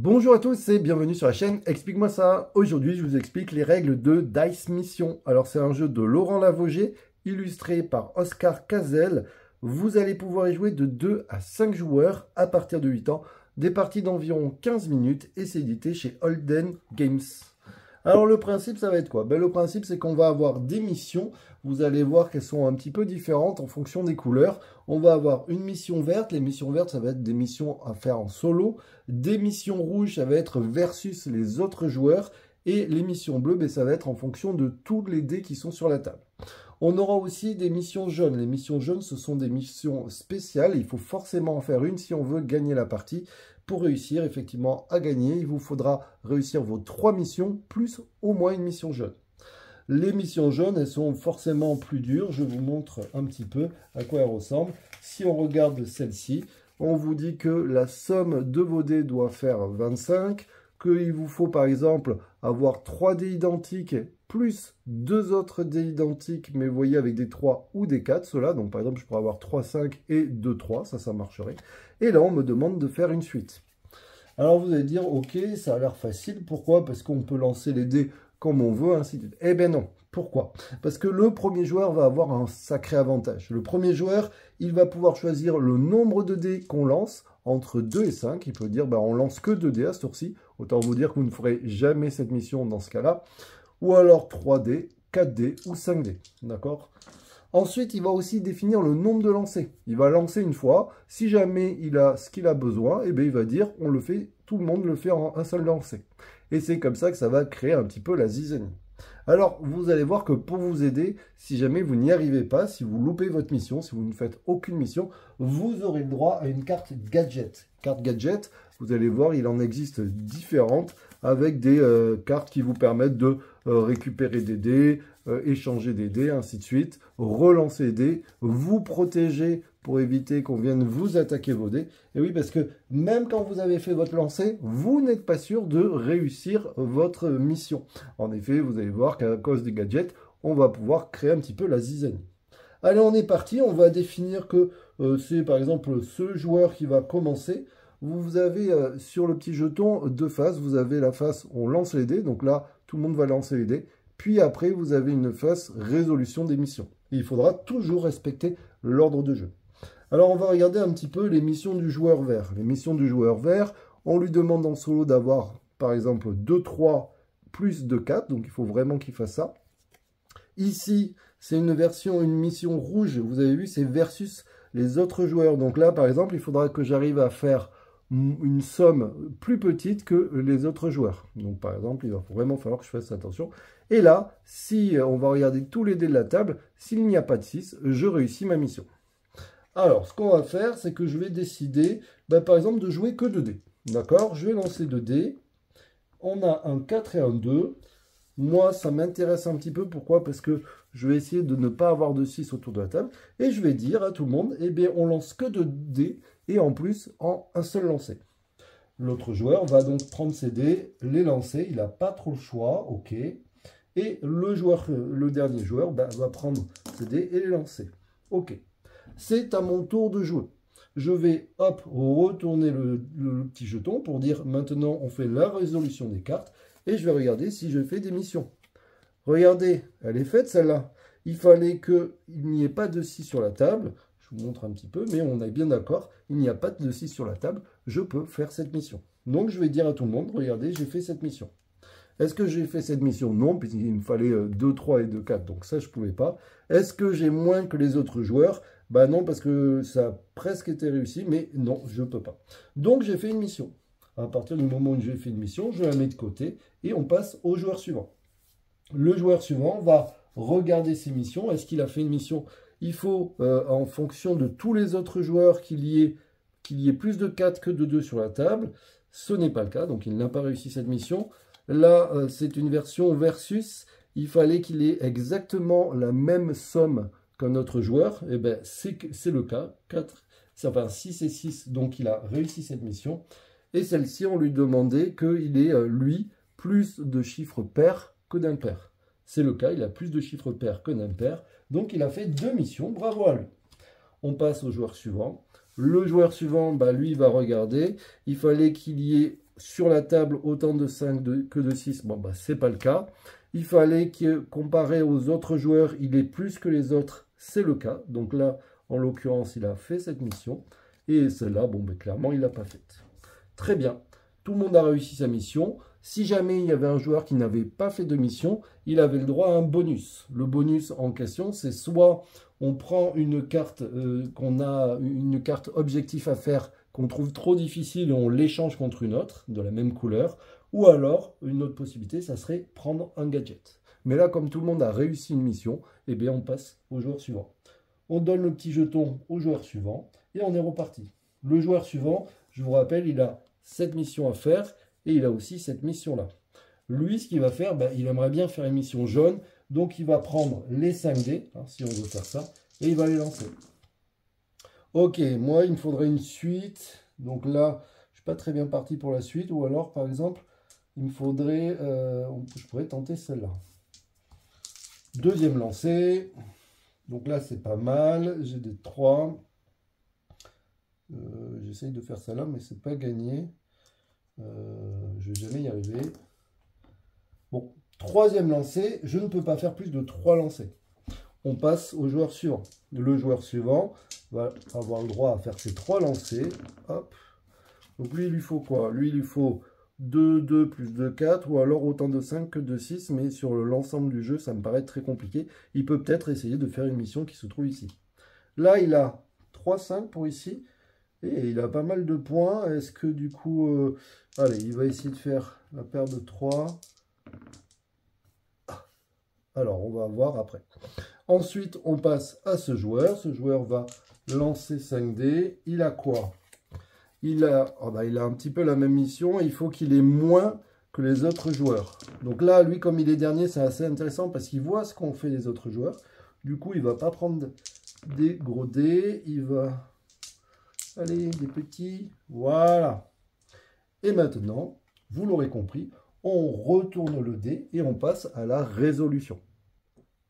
Bonjour à tous et bienvenue sur la chaîne Explique-moi ça. Aujourd'hui, je vous explique les règles de Dice Mission. Alors, c'est un jeu de Laurent Lavogé, illustré par Oscar Cazel. Vous allez pouvoir y jouer de 2 à 5 joueurs à partir de 8 ans. Des parties d'environ 15 minutes et c'est édité chez Holden Games. Alors, le principe, ça va être quoi? Le principe, c'est qu'on va avoir des missions. Vous allez voir qu'elles sont un petit peu différentes en fonction des couleurs. On va avoir une mission verte. Les missions vertes, ça va être des missions à faire en solo. Des missions rouges, ça va être versus les autres joueurs. Et les missions bleues, ça va être en fonction de tous les dés qui sont sur la table. On aura aussi des missions jaunes. Les missions jaunes, ce sont des missions spéciales. Il faut forcément en faire une si on veut gagner la partie. Pour réussir effectivement à gagner, il vous faudra réussir vos 3 missions, plus au moins une mission jaune. Les missions jaunes, elles sont forcément plus dures. Je vous montre un petit peu à quoi elles ressemblent. Si on regarde celle-ci, on vous dit que la somme de vos dés doit faire 25, qu'il vous faut par exemple avoir 3 dés identiques plus 2 autres dés identiques, mais vous voyez avec des 3 ou des 4, ceux-là. Donc par exemple, je pourrais avoir 3, 5 et 2, 3, ça marcherait. Et là, on me demande de faire une suite. Alors vous allez dire, ok, ça a l'air facile. Pourquoi? Parce qu'on peut lancer les dés comme on veut, ainsi de suite. Eh bien non. Pourquoi? Parce que le premier joueur va avoir un sacré avantage. Le premier joueur, il va pouvoir choisir le nombre de dés qu'on lance entre 2 et 5. Il peut dire, on lance que 2 dés à ce tour-ci. Autant vous dire que vous ne ferez jamais cette mission dans ce cas-là. Ou alors 3 dés, 4 dés ou 5 dés. D'accord? Ensuite, il va aussi définir le nombre de lancers. Il va lancer une fois. Si jamais il a ce qu'il a besoin, il va dire, on le fait, tout le monde le fait en un seul lancer. Et c'est comme ça que ça va créer un petit peu la zizanie. Alors, vous allez voir que pour vous aider, si jamais vous n'y arrivez pas, si vous loupez votre mission, si vous ne faites aucune mission, vous aurez le droit à une carte gadget. Carte gadget, vous allez voir, il en existe différentes avec des cartes qui vous permettent de récupérer des dés, échanger des dés, ainsi de suite, relancer des dés, vous protéger pour éviter qu'on vienne vous attaquer vos dés. Et oui, parce que même quand vous avez fait votre lancer, vous n'êtes pas sûr de réussir votre mission. En effet, vous allez voir qu'à cause des gadgets, on va pouvoir créer un petit peu la zizanie. Allez, on est parti. On va définir que c'est par exemple ce joueur qui va commencer. Vous avez sur le petit jeton 2 faces. Vous avez la face on lance les dés. Donc là, tout le monde va lancer les dés. Puis après, vous avez une face résolution des missions. Et il faudra toujours respecter l'ordre de jeu. Alors, on va regarder un petit peu les missions du joueur vert. Les missions du joueur vert, on lui demande en solo d'avoir, par exemple, 2, 3 plus 2, 4. Donc, il faut vraiment qu'il fasse ça. Ici, c'est une version, une mission rouge. Vous avez vu, c'est versus les autres joueurs. Donc là, par exemple, il faudra que j'arrive à faire une somme plus petite que les autres joueurs. Donc, par exemple, il va vraiment falloir que je fasse attention. Et là, si on va regarder tous les dés de la table, s'il n'y a pas de 6, je réussis ma mission. Alors, ce qu'on va faire, c'est que je vais décider, par exemple, de jouer que 2 dés. D'accord? Je vais lancer 2 dés. On a un 4 et un 2. Moi, ça m'intéresse un petit peu. Pourquoi? Parce que je vais essayer de ne pas avoir de 6 autour de la table. Et je vais dire à tout le monde, eh bien, on lance que 2 dés et en plus en un seul lancer. L'autre joueur va donc prendre ses dés, les lancer. Il n'a pas trop le choix. OK. Et le dernier joueur va prendre ses dés et les lancer. OK. C'est à mon tour de jouer. Je vais, hop, retourner le petit jeton pour dire maintenant on fait la résolution des cartes. Et je vais regarder si je fais des missions. Regardez, elle est faite celle-là. Il fallait qu'il n'y ait pas de 6 sur la table. Je vous montre un petit peu, mais on est bien d'accord. Il n'y a pas de 6 sur la table. Je peux faire cette mission. Donc je vais dire à tout le monde, regardez, j'ai fait cette mission. Est-ce que j'ai fait cette mission? Non, puisqu'il me fallait 2, 3 et 2, 4. Donc ça, je ne pouvais pas. Est-ce que j'ai moins que les autres joueurs? Non, parce que ça a presque été réussi, mais non, je ne peux pas. Donc j'ai fait une mission. À partir du moment où j'ai fait une mission, je la mets de côté et on passe au joueur suivant. Le joueur suivant va regarder ses missions. Est-ce qu'il a fait une mission? Il faut, en fonction de tous les autres joueurs, qu'il y ait plus de 4 que de 2 sur la table. Ce n'est pas le cas, donc il n'a pas réussi cette mission. Là, c'est une version versus. Il fallait qu'il ait exactement la même somme qu'un autre joueur. Et bien, c'est le cas. 6 et 6, donc il a réussi cette mission. Et celle-ci, on lui demandait qu'il ait, lui, plus de chiffres pairs que d'impairs. C'est le cas, il a plus de chiffres pairs que d'impairs. Donc, il a fait 2 missions. Bravo à lui. On passe au joueur suivant. Le joueur suivant, lui, va regarder. Il fallait qu'il y ait sur la table autant de 5 que de 6. Bon, bah, c'est pas le cas. Il fallait que, comparé aux autres joueurs, il ait plus que les autres. C'est le cas. Donc là, en l'occurrence, il a fait cette mission. Et celle-là, bon, bah, clairement, il l'a pas faite. Très bien. Tout le monde a réussi sa mission. Si jamais il y avait un joueur qui n'avait pas fait de mission, il avait le droit à un bonus. Le bonus en question, c'est soit on prend une carte une carte objectif à faire qu'on trouve trop difficile et on l'échange contre une autre de la même couleur, ou alors une autre possibilité, ça serait prendre un gadget. Mais là, comme tout le monde a réussi une mission, eh bien on passe au joueur suivant. On donne le petit jeton au joueur suivant et on est reparti. Le joueur suivant, je vous rappelle, il a cette mission à faire et il a aussi cette mission-là. Lui, ce qu'il va faire, il aimerait bien faire une mission jaune, donc il va prendre les 5 dés, hein, si on veut faire ça, et il va les lancer. Ok, moi, il me faudrait une suite. Donc là, je ne suis pas très bien parti pour la suite. Ou alors, par exemple, il me faudrait... je pourrais tenter celle-là. Deuxième lancé. Donc là, c'est pas mal. J'ai des 3. J'essaye de faire ça là, mais c'est pas gagné. Je vais jamais y arriver. Bon, troisième lancé. Je ne peux pas faire plus de 3 lancers. On passe au joueur suivant. Le joueur suivant va avoir le droit à faire ses 3 lancers. Hop. Donc lui, il lui faut quoi? Lui, il lui faut 2, 2 plus 2, 4, ou alors autant de 5 que de 6, mais sur l'ensemble du jeu, ça me paraît très compliqué. Il peut peut-être essayer de faire une mission qui se trouve ici. Là, il a 3, 5 pour ici, et il a pas mal de points. Est-ce que du coup... allez, il va essayer de faire la paire de 3. Alors, on va voir après. Ensuite, on passe à ce joueur. Ce joueur va lancer 5 dés. Il a quoi? Il a un petit peu la même mission. Il faut qu'il ait moins que les autres joueurs. Donc là, lui, comme il est dernier, c'est assez intéressant parce qu'il voit ce qu'ont fait les autres joueurs. Du coup, il ne va pas prendre des gros dés. Il va... Allez, des petits. Voilà. Et maintenant, vous l'aurez compris, on retourne le dé et on passe à la résolution.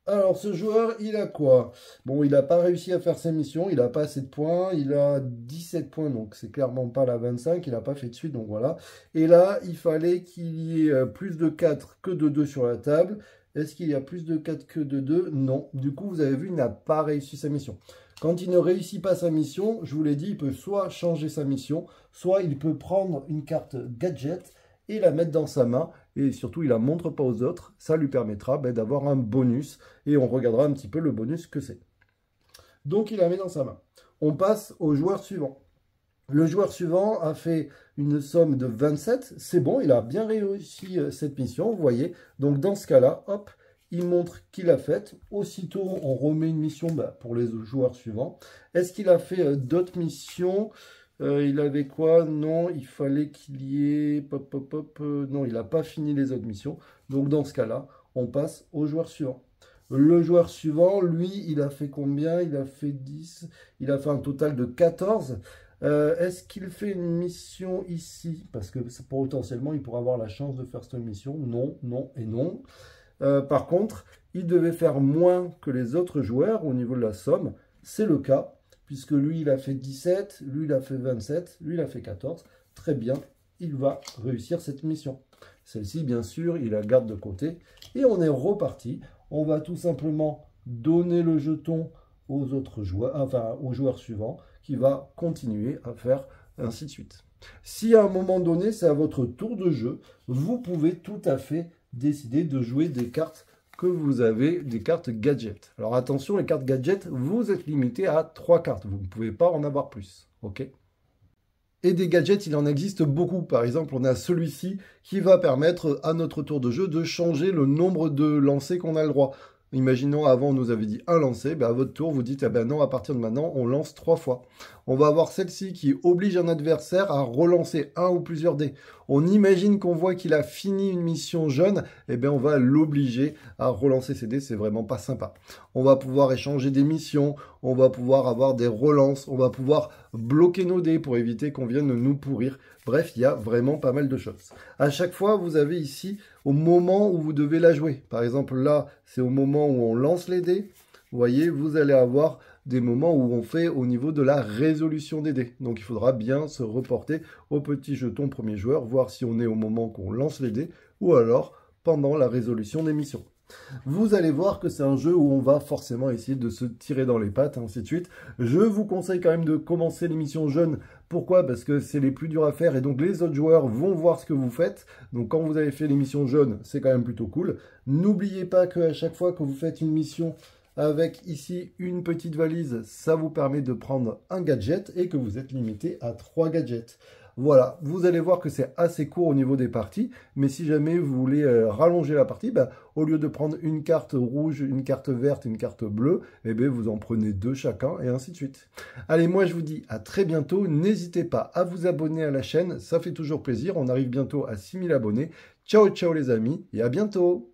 Alors, ce joueur, il a quoi? Bon, il n'a pas réussi à faire ses missions, il n'a pas assez de points, il a 17 points, donc c'est clairement pas la 25, il n'a pas fait de suite, donc voilà. Et là, il fallait qu'il y ait plus de 4 que de 2 sur la table. Est-ce qu'il y a plus de 4 que de 2? Non. Du coup, vous avez vu, il n'a pas réussi sa mission. Quand il ne réussit pas sa mission, je vous l'ai dit, il peut soit changer sa mission, soit il peut prendre une carte gadget et la mettre dans sa main, et surtout il la montre pas aux autres, ça lui permettra d'avoir un bonus, et on regardera un petit peu le bonus que c'est. Donc il la met dans sa main. On passe au joueur suivant. Le joueur suivant a fait une somme de 27, c'est bon, il a bien réussi cette mission, vous voyez. Donc dans ce cas-là, hop, il montre qu'il a fait. Aussitôt, on remet une mission pour les joueurs suivants. Est-ce qu'il a fait d'autres missions ? Il avait quoi? Non, il fallait qu'il y ait... non, il n'a pas fini les autres missions. Donc, dans ce cas-là, on passe au joueur suivant. Le joueur suivant, lui, il a fait combien? Il a fait 10. Il a fait un total de 14. Est-ce qu'il fait une mission ici? Parce que potentiellement, il pourrait avoir la chance de faire cette mission. Non, non et non. Par contre, il devait faire moins que les autres joueurs au niveau de la somme. C'est le cas. Puisque lui, il a fait 17, lui, il a fait 27, lui, il a fait 14. Très bien, il va réussir cette mission. Celle-ci, bien sûr, il la garde de côté. Et on est reparti. On va tout simplement donner le jeton aux autres joueurs, enfin, au joueur suivant, qui va continuer à faire ainsi de suite. Si à un moment donné, c'est à votre tour de jeu, vous pouvez tout à fait décider de jouer des cartes que vous avez, des cartes gadgets. Alors attention, les cartes gadgets, vous êtes limité à 3 cartes. Vous ne pouvez pas en avoir plus. Ok ? Et des gadgets, il en existe beaucoup. Par exemple, on a celui-ci qui va permettre à notre tour de jeu de changer le nombre de lancers qu'on a le droit. Imaginons, avant, on nous avait dit un lancer. À votre tour, vous dites, non, à partir de maintenant, on lance 3 fois. On va avoir celle-ci qui oblige un adversaire à relancer un ou plusieurs dés. On imagine qu'on voit qu'il a fini une mission jaune. On va l'obliger à relancer ses dés. C'est vraiment pas sympa. On va pouvoir échanger des missions. On va pouvoir avoir des relances. On va pouvoir bloquer nos dés pour éviter qu'on vienne nous pourrir. Bref, il y a vraiment pas mal de choses. À chaque fois, vous avez ici au moment où vous devez la jouer. Par exemple, là, c'est au moment où on lance les dés. Vous voyez, vous allez avoir des moments où on fait au niveau de la résolution des dés. Donc il faudra bien se reporter au petit jeton premier joueur, voir si on est au moment qu'on lance les dés, ou alors pendant la résolution des missions. Vous allez voir que c'est un jeu où on va forcément essayer de se tirer dans les pattes, ainsi de suite. Je vous conseille quand même de commencer les missions jeunes. Pourquoi? Parce que c'est les plus durs à faire et donc les autres joueurs vont voir ce que vous faites. Donc quand vous avez fait les missions jeunes, c'est quand même plutôt cool. N'oubliez pas qu'à chaque fois que vous faites une mission avec ici une petite valise, ça vous permet de prendre un gadget et que vous êtes limité à 3 gadgets. Voilà, vous allez voir que c'est assez court au niveau des parties, mais si jamais vous voulez rallonger la partie, au lieu de prendre une carte rouge, une carte verte, une carte bleue, eh bien, vous en prenez 2 chacun et ainsi de suite. Allez, moi je vous dis à très bientôt, n'hésitez pas à vous abonner à la chaîne, ça fait toujours plaisir, on arrive bientôt à 6000 abonnés. Ciao ciao les amis et à bientôt!